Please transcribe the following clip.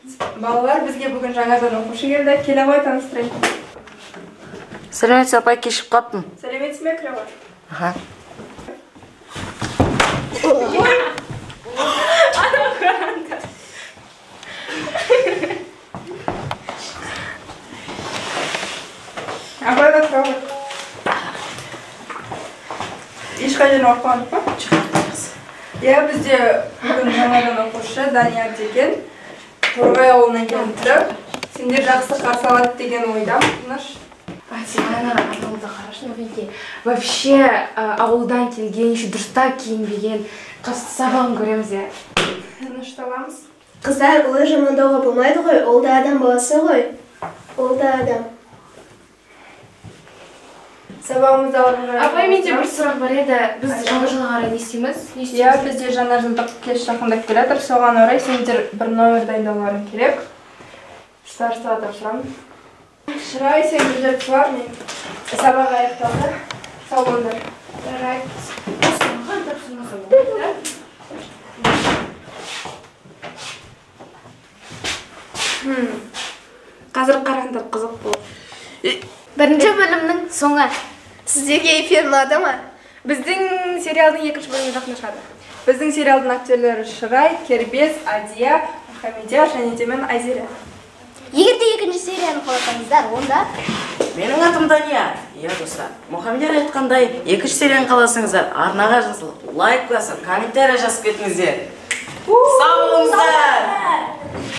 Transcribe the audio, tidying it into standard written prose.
Балалар, бізге бүгін жаңадан оқушы келді. Келе ғой, таныстырайын. Сәлеметсіз апай, кешіп қаптым. Сәлеметсіз ме, кіре ғой? Аха. Ой! Анау қаранды. Апайға тұра ғой. Ешқайдан оқымадық па? Шығардыңыз. Бізде бүгін жаңадан оқушы Данияр деген Торғай ауылынан келіп тұрып, сендер жақсы қарсы алады деген ойдамын. Ана ауылда қарашы, Нұрбеке. Вообще ауылдан келген, еще дұрыстап киінбеген қыз сабағын көреміз я. Аламыз. Қыздар, олай жамандауға болмайды ғой, ол да адам баласы ғой. Ол да адам. Сабағымызда алып Апай, менде бір сұрақ бар еді. Біз жаңа жылға қарай не істейміз? Бізде жаңа жылдық кеш жақындап келатыр. Соған орай сендер бір номер дайындауларың керек. Старшыға тапсырамын. Шырай, сен жүрдік бар, мен сабақ аяқталды. Сау болыңдар. Жарайды. Осыған тапсырмаса болады. Қазір қараңдар, қызық болды. Бірінші бөлімнің соңы. Сіздерге эфир ұнады ма? Біздің сериалдың екінші бөлімі жақында шығады. Біздің сериалдың актерлері Шырай, Кербез, Адия, Хамидия және де мен Айзере. Егер де екінші серияны қаласаңыздар, онда Менің атым Данияр. Достар, Мұхамедияр айтқандай, екінші серияны қаласаңыздар, арнаға жазылып, лайк басып, комментарий жазып кетіңіздер. Сау болыңыздар!